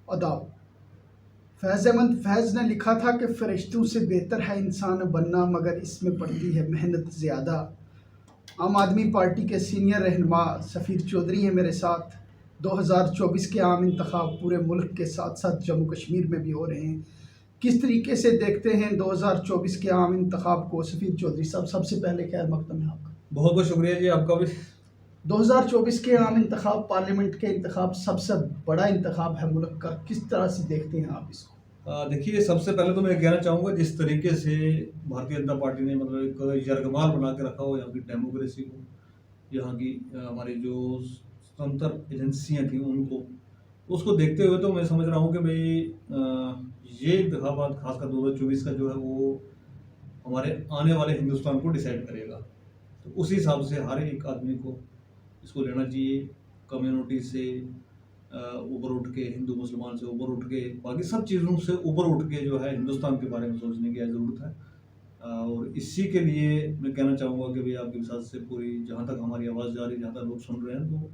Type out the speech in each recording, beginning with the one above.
अदाब। फैज़ अहमद फैज़ ने लिखा था कि फ़रिश्तों से बेहतर है इंसान बनना, मगर इसमें पड़ती है मेहनत ज़्यादा। आम आदमी पार्टी के सीनियर रहनुमा सफ़ीर चौधरी हैं मेरे साथ। 2024 के आम इंतखाब पूरे मुल्क के साथ साथ जम्मू कश्मीर में भी हो रहे हैं। किस तरीके से देखते हैं 2024 के आम इंतखाब को सफ़ीर चौधरी साहब? सबसे पहले खैर मकदम है आपका। बहुत बहुत शुक्रिया जी आपका भी। 2024 के आम इंतखाब, पार्लियामेंट के इंतखाब, सबसे बड़ा इंतखाब है मुल्क का। किस तरह से देखते हैं आप इसको? देखिए, सबसे पहले तो मैं कहना चाहूँगा, जिस तरीके से भारतीय जनता पार्टी ने मतलब एक यरगमाल बना के रखा हो यहाँ की डेमोक्रेसी को, यहाँ की हमारी जो स्वतंत्र एजेंसियाँ थी उनको, उसको देखते हुए तो मैं समझ रहा हूँ कि भाई ये इंतखाबात खासकर 2024 का जो है वो हमारे आने वाले हिंदुस्तान को डिसाइड करेगा। तो उसी हिसाब से हर एक आदमी को इसको लेना चाहिए। कम्युनिटी से ऊपर उठ के, हिंदू मुसलमान से ऊपर उठ के, बाकी सब चीज़ों से ऊपर उठ के जो है हिंदुस्तान के बारे में सोचने की ज़रूरत है। और इसी के लिए मैं कहना चाहूँगा कि भाई आपके साथ से पूरी जहाँ तक हमारी आवाज़ जा रही है, जहाँ तक लोग सुन रहे हैं, तो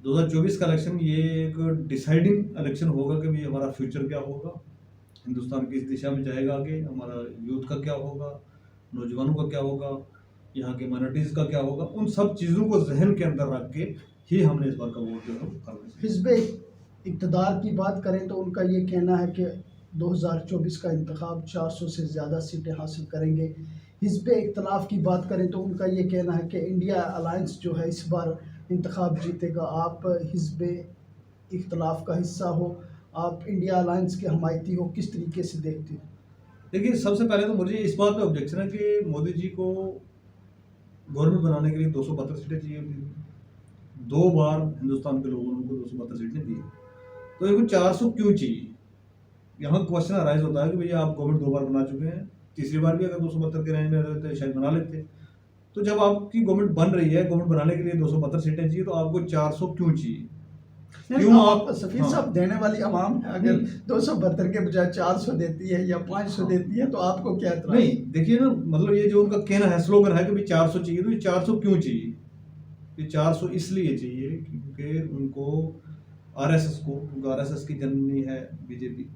2024 का इलेक्शन ये एक डिसाइडिंग इलेक्शन होगा कि भाई हमारा फ्यूचर क्या होगा, हिंदुस्तान किस दिशा में जाएगा आगे, हमारा यूथ का क्या होगा, नौजवानों का क्या होगा, यहाँ के माइनॉरिटीज़ का क्या होगा। उन सब चीज़ों को जहन के अंदर रख के ही हमने इस बार का वोट जो है वो करना चाहिए। हिज़्ब इक़्तिदार की बात करें तो उनका ये कहना है कि 2024 का इंतखाब 400 से ज़्यादा सीटें हासिल करेंगे। हिज़्ब इख्तलाफ की बात करें तो उनका ये कहना है कि इंडिया अलायंस जो है इस बार इंतखाब जीतेगा। आप हिज़्ब इख्तलाफ का हिस्सा हो, आप इंडिया अलायंस के हमायती हो, किस तरीके से देखते हो? देखिए, सबसे पहले तो मुझे इस बात पे ऑब्जेक्शन है कि मोदी जी को गवर्नमेंट बनाने के लिए 272 सीटें चाहिए होती। 2 बार हिंदुस्तान के लोगों ने उनको 272 सीटें दी, तो इनको 400 क्यों चाहिए? यहाँ क्वेश्चन अराइज होता है कि भैया आप गवर्नमेंट 2 बार बना चुके हैं, तीसरी बार भी अगर 272 के रेंज में रहते तो शायद बना लेते। तो जब आपकी गवर्नमेंट बन रही है, गवर्नमेंट बनाने के लिए 272 सीटें चाहिए, तो आपको 400 क्यों चाहिए? क्यों आप सफ़ीर हाँ, साहब, देने वाली आवाम है, अगर नहीं 272 के बजाय 400 देती है या 500 हाँ, देती है तो आपको क्या एतराज़? नहीं, देखिए ना, मतलब ये जो उनका कहना है, स्लोगन है कि भाई 400 चाहिए, तो ये 400 क्यों चाहिए? ये 400 इसलिए चाहिए क्योंकि उनको आरएसएस को, क्योंकि आरएसएस की जननी है बीजेपी,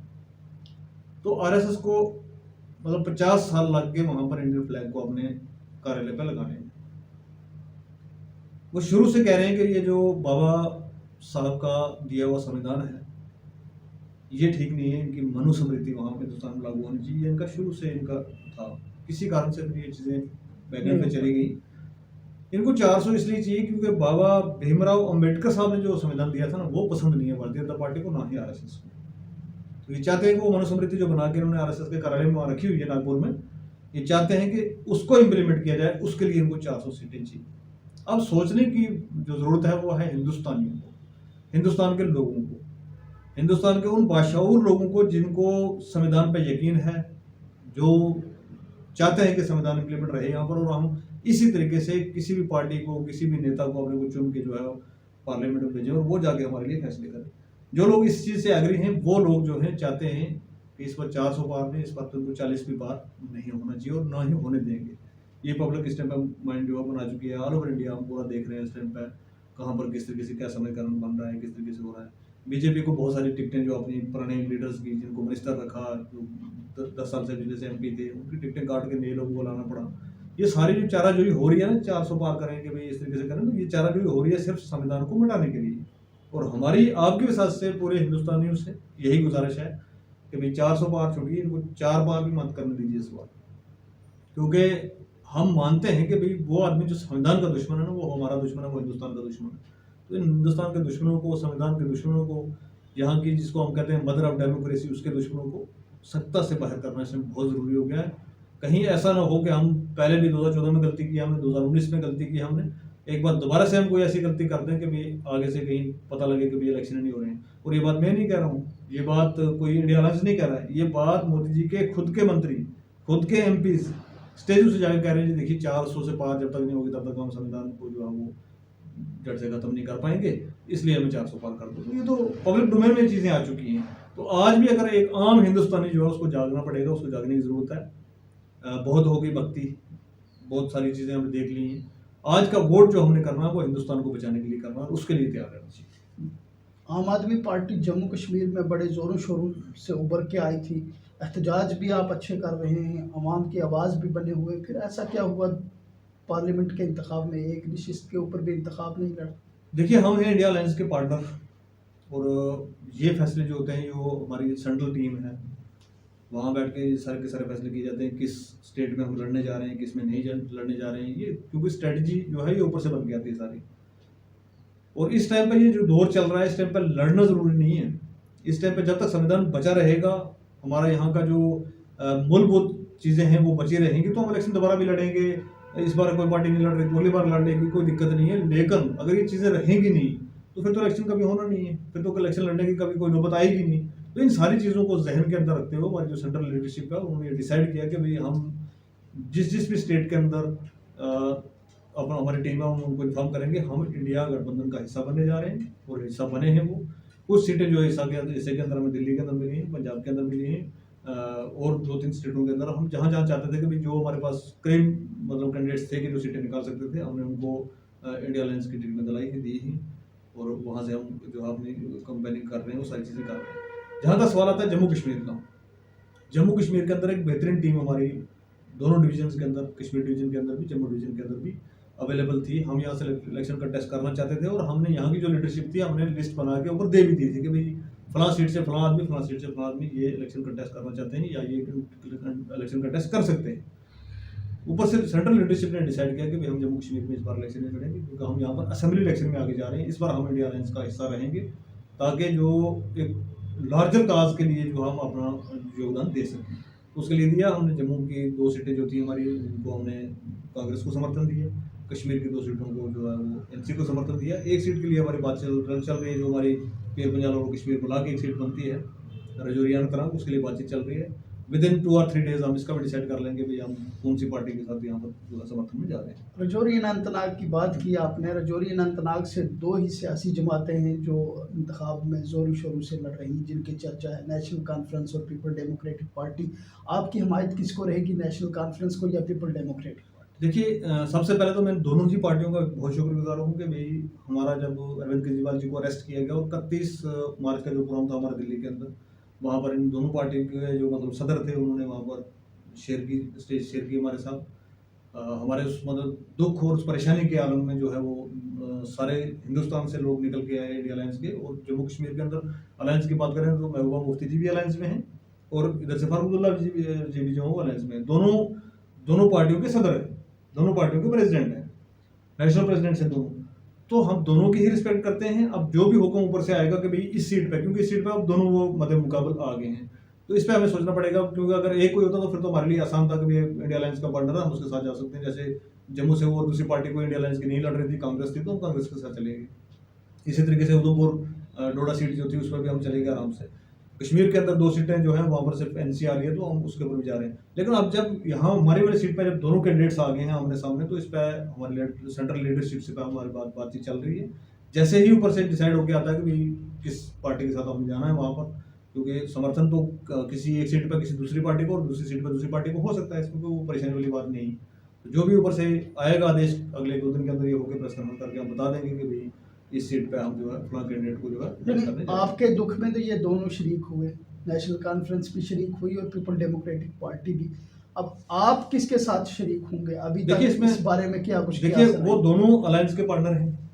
तो आरएसएस को मतलब 50 साल लग गए वहां पर इंडियन फ्लैग को अपने कार्यालय पर लगाने में। वो शुरू से कह रहे हैं कि ये जो बाबा साहब का दिया हुआ संविधान है ये ठीक नहीं है, इनकी मनुस्मृति वहां पर हिंदुस्तान में लागू होनी चाहिए। इनका शुरू से इनका था, किसी कारण से ये चीजें बैकग्राउंड पे चली गई। इनको 400 इसलिए चाहिए क्योंकि बाबा भीमराव अंबेडकर साहब ने जो संविधान दिया था ना, वो पसंद नहीं है भारतीय जनता पार्टी को, ना ही आरएसएस को। तो ये चाहते हैं कि वो मनुस्मृति जो बना के इन्होंने आरएसएस के कार्यालय में वहां रखी हुई है नागपुर में, ये चाहते हैं कि उसको इम्प्लीमेंट किया जाए। उसके लिए इनको 400 सीटें चाहिए। अब सोचने की जो जरूरत है वो है हिंदुस्तानियों को, हिंदुस्तान के लोगों को, हिंदुस्तान के उन बाशाऊर लोगों को जिनको संविधान पर यकीन है, जो चाहते हैं कि संविधान इम्प्लीमेंट रहे यहाँ पर। और हम इसी तरीके से किसी भी पार्टी को, किसी भी नेता को अपने को चुन के जो है पार्लियामेंट में भेजें और वो जाके हमारे लिए फैसले करें। जो लोग इस चीज़ से एग्री हैं वो लोग जो हैं चाहते हैं कि इस पर 400 पार नहीं, इस पर तो 40 भी पार नहीं होना चाहिए और ना ही होने देंगे। ये पब्लिक इस टाइम पर माइंड जो बना चुकी है, ऑल ओवर इंडिया हम पूरा देख रहे हैं इस टाइम पर कहाँ पर किस तरीके से क्या समीकरण बन रहा है, किस तरीके से हो रहा है। बीजेपी को बहुत सारी टिकटें जो अपनी पुराने लीडर्स की, जिनको मिनिस्टर रखा, जो 10 साल से पिछले से एमपी थे, उनकी टिकटें काट के नए लोगों को लाना पड़ा। ये सारी जो चाराजोई हो रही है ना, 400 पार करें कि भाई इस तरीके से करें, तो ये चाराजोई हो रही है सिर्फ संविधान को मिटाने के लिए। और हमारी आपके भी साथ से पूरे हिंदुस्तानियों से यही गुजारिश है कि भाई 400 पार छोड़िए, इनको 4 बार भी मत करने दीजिए इस बार। क्योंकि हम मानते हैं कि भाई वो आदमी जो संविधान का दुश्मन है ना, वो हमारा दुश्मन है, वो हिंदुस्तान का दुश्मन है। तो इन हिंदुस्तान के दुश्मनों को, संविधान के दुश्मनों को, यहाँ की जिसको हम कहते हैं मदर ऑफ डेमोक्रेसी, उसके दुश्मनों को सत्ता से बाहर करना इसमें बहुत ज़रूरी हो गया है। कहीं ऐसा ना हो कि हम पहले भी 2014 में गलती की हमने, 2019 में गलती की हमने, एक बार दोबारा से हम कोई ऐसी गलती कर दें कि भाई आगे से कहीं पता लगे कि भाई इलेक्शन नहीं हो रहे हैं। और ये बात मैं नहीं कह रहा हूँ, ये बात कोई इंडिया अलायंस नहीं कह रहा है, ये बात मोदी जी के खुद के मंत्री, खुद के एमपी स्टेज से जाकर कह रहे हैं जी देखिए 400 से पार जब तक नहीं होगी तब तक हम संविधान को जो है वो जड़ से खत्म नहीं कर पाएंगे, इसलिए हमें 400 पार कर दो। तो ये तो पब्लिक डोमेन में चीज़ें आ चुकी हैं। तो आज भी अगर एक आम हिंदुस्तानी जो है उसको जागना पड़ेगा, उसको जागने की ज़रूरत है। बहुत हो गई भक्ति, बहुत सारी चीज़ें हमने देख ली हैं। आज का वोट जो हमने करना है वो हिंदुस्तान को बचाने के लिए करना है और उसके लिए तैयार रहना चाहिए। आम आदमी पार्टी जम्मू कश्मीर में बड़े ज़ोरों शोरों से उभर के आई थी, एहतजाज भी आप अच्छे कर रहे हैं, अवाम की आवाज़ भी बने हुए, फिर ऐसा क्या हुआ पार्लियामेंट के इंतखाब में एक नशिस्त के ऊपर भी इंतखाब नहीं लड़ा? देखिए, हम हैं इंडिया अलायंस के पार्टनर, और ये फैसले जो होते हैं जो हमारी सेंट्रल टीम है, वहाँ बैठ के सारे के सारे फैसले किए जाते हैं किस स्टेट में हम लड़ने जा रहे हैं, किस में नहीं लड़ने जा रहे हैं। ये क्योंकि स्ट्रेटजी जो है ये ऊपर से बन के आती है सारी। और इस टाइम पे ये जो दौर चल रहा है, इस टाइम पे लड़ना ज़रूरी नहीं है। इस टाइम पे जब तक संविधान बचा रहेगा, हमारा यहाँ का जो मूलभूत चीज़ें हैं वो बची रहेंगी, तो हम इलेक्शन दोबारा भी लड़ेंगे। इस बार कोई पार्टी नहीं लड़ रही, अगली बार लड़ लेगी, कोई दिक्कत नहीं है। लेकिन अगर ये चीज़ें रहेंगी नहीं तो फिर तो इलेक्शन कभी होना नहीं है, फिर तो इलेक्शन लड़ने की कभी कोई नौबत आएगी नहीं। तो इन सारी चीज़ों को जहन के अंदर रखते हुए हमारी जो सेंट्रल लीडरशिप है उन्होंने डिसाइड किया कि भाई हम जिस जिस भी स्टेट के अंदर अपना हमारी टीम है हम उनको इन्फॉर्म करेंगे हम इंडिया गठबंधन का हिस्सा बनने जा रहे हैं, और हिस्सा बने हैं। वो कुछ सीटें जो हिस्से के अंदर हमें दिल्ली के अंदर मिली हैं, पंजाब के अंदर मिली हैं, और 2-3 स्टेटों के अंदर हम जहाँ जहाँ चाहते थे कि भाई जो हमारे पास क्रीम मतलब कैंडिडेट्स थे कि जो सीटें निकाल सकते थे, हमने उनको इंडिया अलायंस की टीम में दिलाई है, दी ही, और वहाँ से हम जो अपनी कंपेनिंग कर रहे हैं वो सारी चीज़ें कर रहे हैं। जहाँ तक सवाल आता है जम्मू कश्मीर का, जम्मू कश्मीर के अंदर एक बेहतरीन टीम हमारी दोनों डिवीजन के अंदर, कश्मीर डिवीजन के अंदर भी, जम्मू डिवीजन के अंदर भी अवेलेबल थी। हम यहाँ से इलेक्शन कंटेस्ट करना चाहते थे, और हमने यहाँ की जो लीडरशिप थी हमने लिस्ट बना के ऊपर दे भी दी थी कि भाई फलां सीट से फलां आदमी, फलां सीट से फलां आदमी ये इलेक्शन कंटेस्ट करना चाहते हैं या ये इलेक्शन कंटेस्ट कर सकते हैं। ऊपर से सेंट्रल लीडरशिप ने डिसाइड किया कि भाई हम जम्मू कश्मीर में इस बार इलेक्शन नहीं लड़ेंगे, क्योंकि हम यहाँ पर असेंबली इलेक्शन में आगे जा रहे हैं। इस बार हम इंडिया अलायंस का हिस्सा रहेंगे, ताकि जो एक लार्जर काज के लिए जो हम अपना योगदान दे सकें। तो उसके लिए दिया हमने जम्मू की 2 सीटें जो थी हमारी, उनको हमने कांग्रेस को समर्थन दिया। कश्मीर की 2 सीटों को जो है वो एनसी को समर्थन दिया। 1 सीट के लिए हमारी बात चल रही है, जो हमारी पीर पंजाल और कश्मीर बुला के 1 सीट बनती है रजौरी अनंतनाग, उसके लिए बातचीत चल रही है। विद इन 2 और 3 डेज हम इसका भी डिसाइड कर लेंगे भाई हम कौन सी पार्टी के साथ यहाँ पर जो है समर्थन में जा रहे हैं। रजौरी अनंतनाग की बात की आपने, रजौरी अनंतनाग से 2 ही सियासी जमातें हैं जो इंतखाब में ज़ोरों शोरों से लड़ रही हैं, जिनकी चर्चा है नेशनल कॉन्फ्रेंस और पीपल डेमोक्रेटिक पार्टी। आपकी हमायत किसको रहेगी, नेशनल कॉन्फ्रेंस को या पीपल डेमोक्रेटिक पार्टी? देखिए, सबसे पहले तो मैं दोनों ही पार्टियों का बहुत शुक्रगुजार हूँ कि भाई हमारा जब अरविंद केजरीवाल जी को अरेस्ट किया गया और 31 मार्च का जो प्रोग्राम था हमारा दिल्ली के अंदर, वहाँ पर इन दोनों पार्टी के जो मतलब सदर थे उन्होंने वहाँ पर स्टेज शेयर की हमारे साथ। हमारे उस मतलब दुख और उस परेशानी के आलम में जो है वो सारे हिंदुस्तान से लोग निकल के आए इंडिया अलायंस के। और जम्मू कश्मीर के अंदर अलायंस की बात करें तो महबूबा मुफ्ती जी भी अलायंस में हैं, और इधर से फारूकुल्लाह जी भी जो है वो अलायंस में हैं। दोनों पार्टियों के सदर हैं, दोनों पार्टियों के प्रेसिडेंट हैं, नेशनल प्रेसिडेंट हैं दोनों। तो हम दोनों की ही रिस्पेक्ट करते हैं। अब जो भी हुक्म ऊपर से आएगा कि भाई इस सीट पे, क्योंकि इस सीट पे अब दोनों वो मध्य मुकाबल आ गए हैं, तो इस पे हमें सोचना पड़ेगा। क्योंकि अगर एक कोई होता तो फिर तो हमारे लिए आसान था कि भाई इंडिया अलायंस का पार्टनर है, हम उसके साथ जा सकते हैं। जैसे जम्मू से वो दूसरी पार्टी को इंडिया अलायंस की नहीं लड़ रही थी, कांग्रेस थी, तो हम कांग्रेस के साथ चले गए। इसी तरीके से उधमपुर डोडा सीट जो थी उस पर भी हम चले गए आराम से। कश्मीर के अंदर 2 सीटें जो हैं वहाँ पर सिर्फ एनसी आ रही है, तो हम उसके ऊपर भी जा रहे हैं। लेकिन अब जब यहाँ हमारी वाली सीट पर जब दोनों कैंडिडेट्स आ गए हैं आमने सामने, तो इस पर हमारी सेंट्रल लीडरशिप से हमारी बातचीत चल रही है। जैसे ही ऊपर से डिसाइड होकर आता है कि भाई किस पार्टी के साथ हमें जाना है वहाँ पर, क्योंकि समर्थन तो किसी एक सीट पर किसी दूसरी पार्टी को और दूसरी सीट पर दूसरी पार्टी को हो सकता है, इसमें कोई परेशानी वाली बात नहीं। तो जो भी ऊपर से आएगा आदेश अगले 2 दिन के अंदर ये होकर प्रेस कॉन्फ्रेंस करके हम बता देंगे कि भाई इस सीट पे हम जो है फलां कैंडिडेट को जो है करने जा रहे हैं। आपके दुख में तो ये दोनों शरीक हुए, नेशनल कॉन्फ्रेंस भी शरीक हुई और पीपल डेमोक्रेटिक पार्टी भी। अब आप किसके साथ शरीक होंगे? अभी तक इस बारे में क्या कुछ? देखिए, वो दोनों अलायंस के पार्टनर हैं,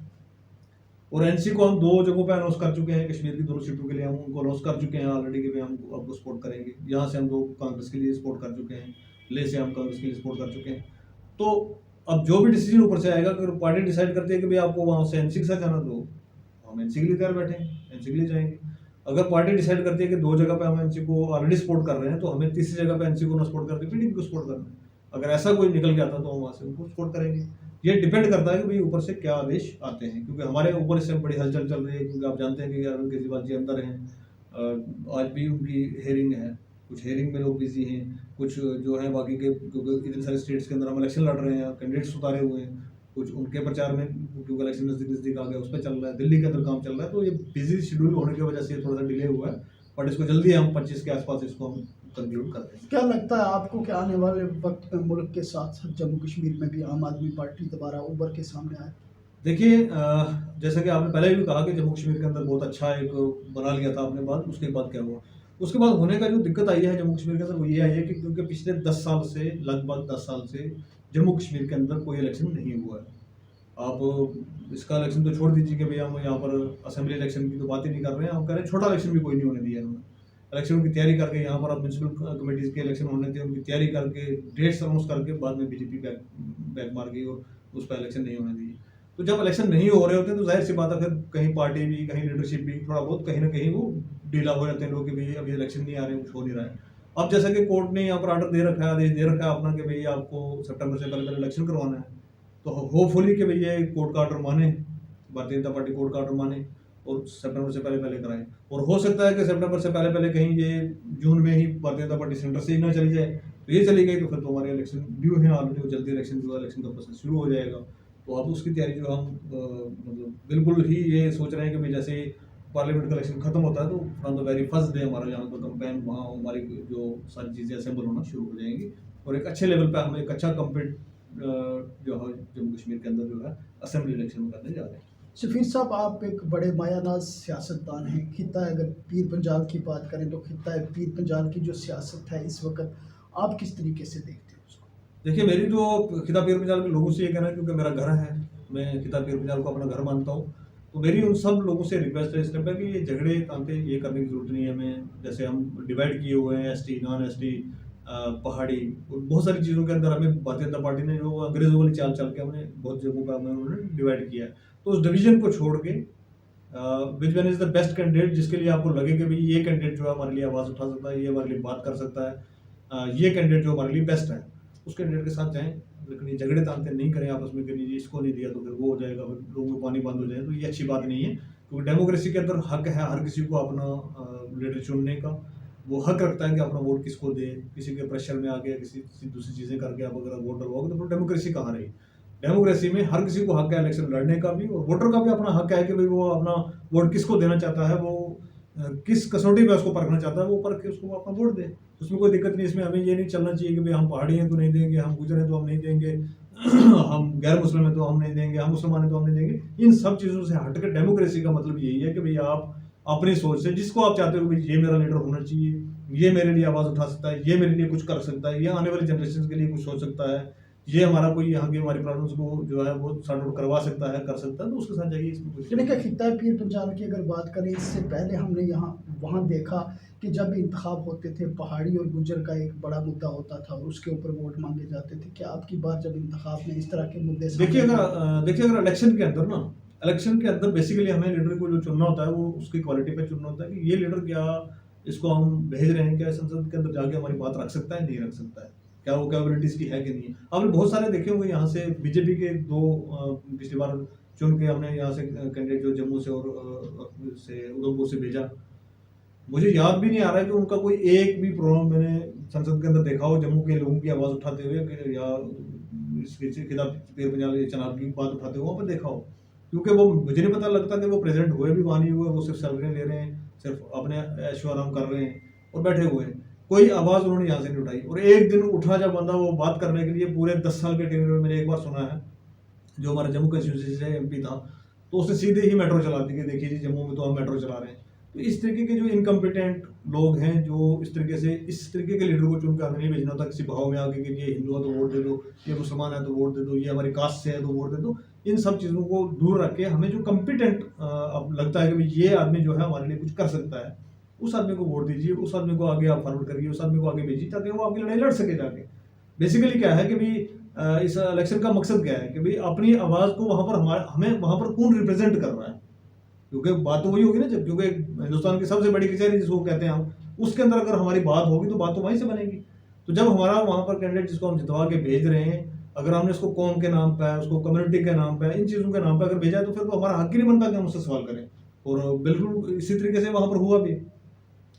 और एनसी को हम 2 जगहों पे अनाउंस कर चुके हैं। कश्मीर की 2 सीटों के लिए हम उनको अनाउंस कर चुके हैं ऑलरेडी कि हम आपको सपोर्ट करेंगे। यहाँ से हम 2 कांग्रेस के लिए सपोर्ट कर चुके हैं, ले से हम कांग्रेस के लिए सपोर्ट कर चुके हैं। तो अब जो भी डिसीजन ऊपर से आएगा, अगर पार्टी डिसाइड करती है कि भाई आपको वहाँ से एनसी के साथ जाना, तो हम एनसी के लिए तैयार बैठे हैं, एनसी के लिए जाएंगे। अगर पार्टी डिसाइड करती है कि 2 जगह पे हम एनसी को ऑलरेडी सपोर्ट कर रहे हैं, तो हमें तीसरी जगह पे एनसी को ना सपोर्ट करके पीडीपी को सपोर्ट करना है। अगर ऐसा कोई निकल के आता तो हम वहाँ से उनको सपोर्ट करेंगे। ये डिपेंड करता है कि भाई ऊपर से क्या आदेश आते हैं, क्योंकि हमारे ऊपर इससे बड़ी हलचल चल रही है। क्योंकि आप जानते हैं कि अरविंद केजरीवाल जी अंदर हैं, आज भी उनकी हेयरिंग है, कुछ हेयरिंग में लोग बिजी हैं, कुछ जो है बाकी के, क्योंकि इतने सारे स्टेट्स के अंदर हम इलेक्शन लड़ रहे हैं, कैंडिडेट्स उतारे हुए हैं, कुछ उनके प्रचार में क्योंकि इलेक्शन नज़दीक आ गया उस पर चल रहा है, दिल्ली के अंदर काम चल रहा है। तो ये बिजी शेड्यूल होने की वजह से थोड़ा सा डिले हुआ है, बट इसको जल्दी हम 25 के आसपास इसको हम कंक्लूड करते हैं। क्या लगता है आपको कि आने वाले वक्त में मुल्क के साथ साथ जम्मू कश्मीर में भी आम आदमी पार्टी दोबारा उभर के सामने आए? देखिए जैसा कि आपने पहले भी कहा कि जम्मू कश्मीर के अंदर बहुत अच्छा एक बना लिया था आपने बाद, उसके बाद क्या हुआ? उसके बाद होने का जो दिक्कत आई है जम्मू कश्मीर के अंदर वो ये आई है कि क्योंकि पिछले 10 साल से लगभग 10 साल से जम्मू कश्मीर के अंदर कोई इलेक्शन नहीं हुआ है। आप इसका इलेक्शन तो छोड़ दीजिए कि भैया हम यहाँ पर असेंबली इलेक्शन की तो बात ही नहीं कर रहे हैं, हम कह रहे हैं छोटा इलेक्शन भी कोई नहीं होने दिया इन्होंने। इलेक्शन की तैयारी करके यहाँ पर अब म्यूनसिपल कमेटीज़ के इलेक्शन होने थे, उनकी तैयारी करके डेट्स अनाउंस करके बाद में बीजेपी बैक मार गई और उस पर इलेक्शन नहीं होने दिए। तो जब इलेक्शन नहीं हो रहे होते हैं तो जाहिर सी बात है फिर कहीं पार्टी भी, कहीं लीडरशिप भी थोड़ा बहुत कहीं ना कहीं वो ढीला हो जाते हैं लोग कि भाई अभी इलेक्शन नहीं आ रहे, कुछ हो नहीं रहा है। अब जैसा कि कोर्ट ने यहाँ पर ऑर्डर दे रखा है, आदेश दे रखा है अपना कि भाई आपको सितंबर से पहले पहले इलेक्शन करवाना है, तो होपफुली कि भैया कोर्ट का ऑर्डर माने, भारतीय जनता पार्टी कोर्ट का ऑर्डर माने और सितंबर से पहले पहले कराएं। और हो सकता है कि सितंबर से पहले पहले कहीं ये जून में ही भारतीय जनता पार्टी सेंटर से ही ना चली जाए, तो ये चली गई तो फिर तो हमारे इलेक्शन ड्यू है ऑलरेडी, जल्दी इलेक्शन जो है इलेक्शन का प्रोसेस शुरू हो जाएगा। तो अब उसकी तैयारी जो हम मतलब बिल्कुल ही ये सोच रहे हैं कि भाई जैसे ही पार्लियामेंट का इलेक्शन खत्म होता है तो from the very first day हमारा यहाँ पर कंपेन वहाँ हमारी जो सारी चीज़ें असेंबल होना शुरू हो जाएंगी और एक अच्छे लेवल पे हम एक अच्छा कम्पीट जो है जम्मू कश्मीर के अंदर जो है असेंबली इलेक्शन करने जा रहे हैं। शफीर साहब, आप एक बड़े मायानाज सियासतदान हैं। खिता अगर पीर पंजाल की बात करें तो खिता पीर पंजाल की जो सियासत है इस वक्त, आप किस तरीके से देखते हैं उसको? देखिए मेरी तो खिता पीर पंजाल के लोगों से ये कहना है क्योंकि मेरा घर है, मैं खिता पीर पंजाल को अपना घर मानता हूँ, तो मेरी उन सब लोगों से रिक्वेस्ट है इस टाइप है कि ये झगड़े तांते ये करने की जरूरत नहीं है हमें। जैसे हम डिवाइड किए हुए हैं एसटी नॉन एसटी, पहाड़ी और बहुत सारी चीज़ों के अंदर हमें भारतीय जनता पार्टी ने जो अंग्रेजों वाली चाल चल के हमें बहुत जगहों पर हमें उन्होंने डिवाइड किया है। तो उस डिवीजन को छोड़ के which one is the best candidate जिसके लिए आपको लगे कि भाई ये कैंडिडेट जो है हमारे लिए आवाज़ उठा सकता है, ये हमारे लिए बात कर सकता है, ये कैंडिडेट जो हमारे लिए बेस्ट है उस कैंडिडेट के साथ जाएं। लेकिन ये झगड़े तांते नहीं करें आपस में कि जी इसको नहीं दिया तो फिर वो हो जाएगा, फिर लोगों को पानी बंद हो जाए, तो ये अच्छी बात नहीं है। क्योंकि डेमोक्रेसी के अंदर हक है हर किसी को अपना लीडर चुनने का, वो हक रखता है कि अपना वोट किसको दे। किसी के प्रेशर में आ गया, किसी दूसरी चीज़ें करके आप अगर वोट डलवाओगे तो फिर डेमोक्रेसी कहाँ रही। डेमोक्रेसी में हर किसी को हक है इलेक्शन लड़ने का भी, और वोटर का भी अपना हक है कि भाई वो अपना वोट किसको देना चाहता है, वो किस कसौटी पे उसको परखना चाहता है, वो परख के उसको अपना वोट दे। उसमें कोई दिक्कत नहीं। इसमें हमें ये नहीं चलना चाहिए कि भाई हम पहाड़ी हैं तो नहीं देंगे, हम गुजर हैं तो हम नहीं देंगे, हम गैर मुस्लिम हैं तो हम नहीं देंगे, हम मुसलमान हैं तो हम नहीं देंगे। इन सब चीज़ों से हट के डेमोक्रेसी का मतलब यही है कि भाई आप अपनी सोच से जिसको आप चाहते हो भाई ये मेरा लीडर होना चाहिए, ये मेरे लिए आवाज़ उठा सकता है, ये मेरे लिए कुछ कर सकता है, ये आने वाली जनरेशन के लिए कुछ सोच सकता है, ये हमारा कोई यहाँ की हमारी प्रॉब्लम्स को जो है वो सॉर्ट आउट करवा सकता है, कर सकता है, तो उसके साथ जाइए। इसमें कुछ यानी कि खिता पीर पंजाल की अगर बात करें, इससे पहले हमने यहाँ वहाँ देखा कि जब इंतखाब होते थे पहाड़ी और गुजर का एक बड़ा मुद्दा होता था और उसके ऊपर वोट मांगे जाते थे। क्या आपकी बार जब इंतखाब में इस तरह के मुद्दे देखिए अगर इलेक्शन के अंदर ना, इलेक्शन के अंदर बेसिकली हमें लीडर को जो चुनना होता है वो उसकी क्वालिटी पे चुनना होता है कि ये लीडर क्या इसको हम भेज रहे हैं, क्या संसद के अंदर जाके हमारी बात रख सकता है, नहीं रख सकता है, क्या वो कैपेबिलिटीज की है कि नहीं है। आपने बहुत सारे देखे होंगे यहाँ से बीजेपी के दो पिछली बार चुन के हमने यहाँ से कैंडिडेट जो जम्मू से और से उधमपुर से भेजा, मुझे याद भी नहीं आ रहा है कि उनका कोई एक भी प्रोग्राम मैंने संसद के अंदर देखा हो जम्मू के लोगों की आवाज़ उठाते हुए या इसके खिलाफ पीर पंजाल चुनाव की बात उठाते हुए वहाँ पर देखा हो। क्योंकि वो मुझे नहीं पता लगता कि वो प्रेसिडेंट हुए भी वहाँ नहीं हुए, वो सिर्फ सैलरी ले रहे हैं, सिर्फ अपने ऐशो आराम कर रहे हैं और बैठे हुए हैं। कोई आवाज़ उन्होंने यहाँ से नहीं उठाई। और एक दिन उठा जब बंदा वो बात करने के लिए, पूरे 10 साल के टेन्योर में मैंने एक बार सुना है, जो हमारा जम्मू कंस्टिट्यूंसी से एमपी था, तो उसने सीधे ही मेट्रो चला दी कि देखिए जी जम्मू में तो हम मेट्रो चला रहे हैं। तो इस तरीके के जो इनकम्पिटेंट लोग हैं, जो इस तरीके के लीडर को चुन कर हमें नहीं भेजना होता किसी भाव में आके कि ये हिंदू है तो वोट दे दो, ये मुसलमान है तो वोट दे दो, ये हमारी कास्ट से है तो वोट दे दो। इन सब चीज़ों को दूर रख के हमें जो कम्पिटेंट अब लगता है कि भाई ये आदमी जो है हमारे लिए कुछ कर सकता है, उस आदमी को वोट दीजिए, उस आदमी को आगे आप फॉरवर्ड करिए, उस आदमी को आगे भेजिए ताकि वो आपकी लड़ाई लड़ सके जाके। बेसिकली क्या है कि भाई इस इलेक्शन का मकसद क्या है कि भाई अपनी आवाज़ को वहाँ पर हमें वहाँ पर कौन रिप्रेजेंट कर रहा है। क्योंकि बात तो वही होगी ना, जब क्योंकि हिंदुस्तान की सबसे बड़ी कचहरी जिसको कहते हैं हम, उसके अंदर अगर हमारी बात होगी तो बात तो वहीं से बनेगी। तो जब हमारा वहाँ पर कैंडिडेट जिसको हम जितवा के भेज रहे हैं, अगर हमने उसको कौम के नाम पे, उसको कम्युनिटी के नाम पे, इन चीज़ों के नाम पे अगर भेजा है तो फिर तो हमारा हक ही नहीं बनता कि हम उससे सवाल करें। और बिल्कुल इसी तरीके से वहाँ पर हुआ भी,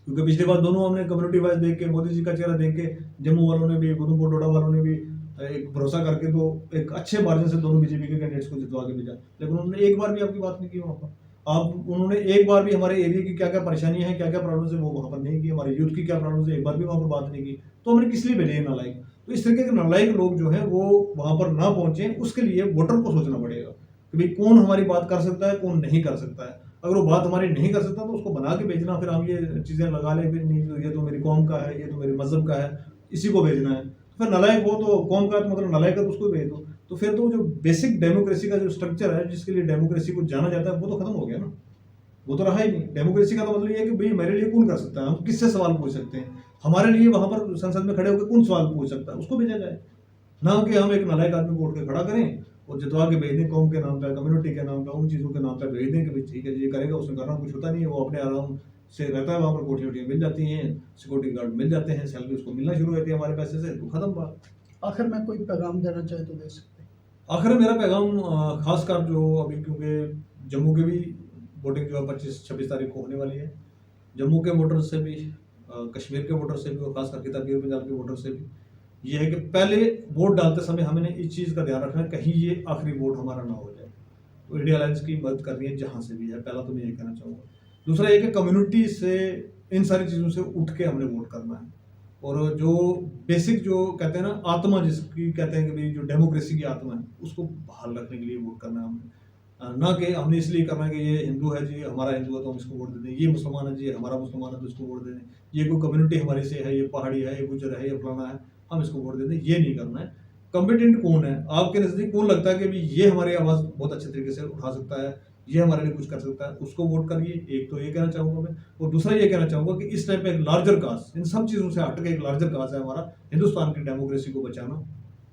क्योंकि पिछली बार दोनों हमने कम्युनिटी वाइज देख के, मोदी जी का चेहरा देख के, जम्मू वालों ने भी, उधमपुर डोडा वालों ने भी एक भरोसा करके तो एक अच्छे मार्जिन से दोनों बीजेपी के कैंडिडेट्स को जितवा के भेजा। लेकिन उन्होंने एक बार भी आपकी बात नहीं की वहाँ पर। आप उन्होंने एक बार भी हमारे एरिया की क्या क्या परेशानियां हैं, क्या क्या प्रॉब्लम्स है वो वहाँ पर नहीं की, हमारे यूथ की क्या प्रॉब्लम्स है एक बार भी वहाँ पर बात नहीं की। तो हमने किस लिए भेजे नालायक? तो इस तरीके के नालायक लोग जो हैं वो वहाँ पर ना पहुँचे, उसके लिए वोटर को सोचना पड़ेगा कि भाई कौन हमारी बात कर सकता है, कौन नहीं कर सकता है। अगर वो बात हमारी नहीं कर सकता तो उसको बना के भेजना, फिर हम ये चीज़ें लगा लें, फिर नहीं तो ये तो मेरी कौम का है, ये तो मेरे मज़हब का है, इसी को भेजना है। तो फिर नालायक हो तो कौम का, तो मतलब नालायक है तो उसको भेज दो। तो फिर तो जो बेसिक डेमोक्रेसी का जो स्ट्रक्चर है, जिसके लिए डेमोक्रेसी को जाना जाता है, वो तो खत्म हो गया ना। वो तो रहा ही नहीं। डेमोक्रेसी का तो मतलब ये है कि भाई मेरे लिए कौन कर सकता है, हम किससे सवाल पूछ सकते हैं, हमारे लिए वहां पर संसद में खड़े होकर कौन सवाल पूछ सकता है, उसको भेजा जाए। ना कि हम एक नालायक आदमी को उठ के खड़ा करें और जितवा के भेज दें कौम के नाम पे, कम्युनिटी के नाम पे, उन चीज़ों के नाम पे भेज दें कि भाई ठीक है जी, ये करेगा, उसमें करना कुछ होता नहीं है, वो अपने आराम से रहता है, वहाँ पर कोठियाँ वोठियाँ मिल जाती हैं, सिक्योरिटी गार्ड मिल जाते हैं, सैलरी उसको मिलना शुरू हो जाती है हमारे पैसे से, तो खत्म बात। आखिर में कोई पैगाम देना चाहे तो दे सकते हैं। आखिर में मेरा पैगाम खासकर जो अभी, क्योंकि जम्मू के भी वोटिंग जो है 25-26 तारीख को होने वाली है, जम्मू के वोटर से भी, कश्मीर के वोटर से भी, और खास करके तबीर पंजाब के वोटर से भी ये है कि पहले वोट डालते समय हमें इस चीज़ का ध्यान रखना है, कहीं ये आखिरी वोट हमारा ना हो जाए। तो इंडिया अलायंस की मदद करनी है जहाँ से भी है, पहला तो मैं ये कहना चाहूँगा। दूसरा ये कि कम्युनिटी से, इन सारी चीज़ों से उठ के हमने वोट करना है। और जो बेसिक जो कहते हैं ना आत्मा, जिसकी कहते हैं कि भाई जो डेमोक्रेसी की आत्मा है, उसको बहाल रखने के लिए वोट करना है हमने। ना कि हमने इसलिए करना है कि ये हिंदू है जी, हमारा हिंदू है तो हम इसको वोट दे दें, ये मुसलमान है जी, हमारा मुसलमान है तो इसको वोट दे दें, ये कोई कम्युनिटी हमारे से है, ये पहाड़ी है, ये गुजर है, ये फलाना है, हम इसको वोट दे दें, ये नहीं करना है। कॉम्पिटेंट कौन है आपके नज़दीक, कौन लगता है कि भाई ये हमारी आवाज़ बहुत अच्छे तरीके से उठा सकता है, ये हमारे लिए कुछ कर सकता है, उसको वोट करिए। एक तो ये कहना चाहूँगा मैं, और दूसरा ये कहना चाहूँगा कि इस टाइम पे एक लार्जर काज, इन सब चीज़ों से हट के एक लार्जर काज है हमारा, हिंदुस्तान की डेमोक्रेसी को बचाना,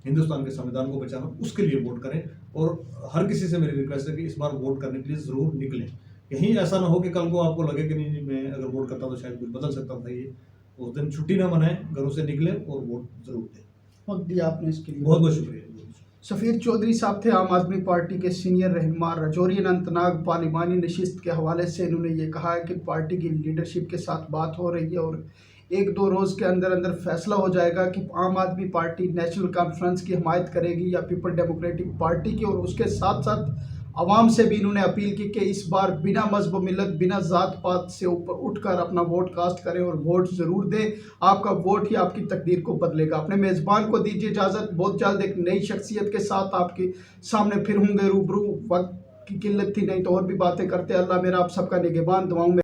हिंदुस्तान के संविधान को बचाना, उसके लिए वोट करें। और हर किसी से मेरी रिक्वेस्ट है कि इस बार वोट करने के लिए ज़रूर निकलें। कहीं ऐसा ना हो कि कल को आपको लगे कि नहीं मैं अगर वोट करता तो शायद कुछ बदल सकता था, ये उस दिन छुट्टी ना मनाएं, घरों से निकलें और वोट ज़रूर दें। वक्त दिया आपने इसके लिए, बहुत बहुत शुक्रिया। सफ़ीर चौधरी साहब थे, आम आदमी पार्टी के सीनियर रहनुमा। राजौरी अनंतनाग पार्लिमानी नशिस्त के हवाले से इन्होंने ये कहा है कि पार्टी की लीडरशिप के साथ बात हो रही है और 1-2 रोज़ के अंदर अंदर फैसला हो जाएगा कि आम आदमी पार्टी नेशनल कॉन्फ्रेंस की हिमायत करेगी या पीपल डेमोक्रेटिक पार्टी की। और उसके साथ साथ आवाम से भी इन्होंने अपील की कि इस बार बिना मज़हब मिलत, बिना ज़ात पात से ऊपर उठकर अपना वोट कास्ट करें और वोट ज़रूर दें। आपका वोट ही आपकी तकदीर को बदलेगा। अपने मेज़बान को दीजिए इजाज़त, बहुत जल्द एक नई शख्सियत के साथ आपके सामने फिर होंगे रूबरू। वक्त की किल्लत थी, नहीं तो और भी बातें करते। अल्लाह मेरा आप सबका निगहबान, दुआओं में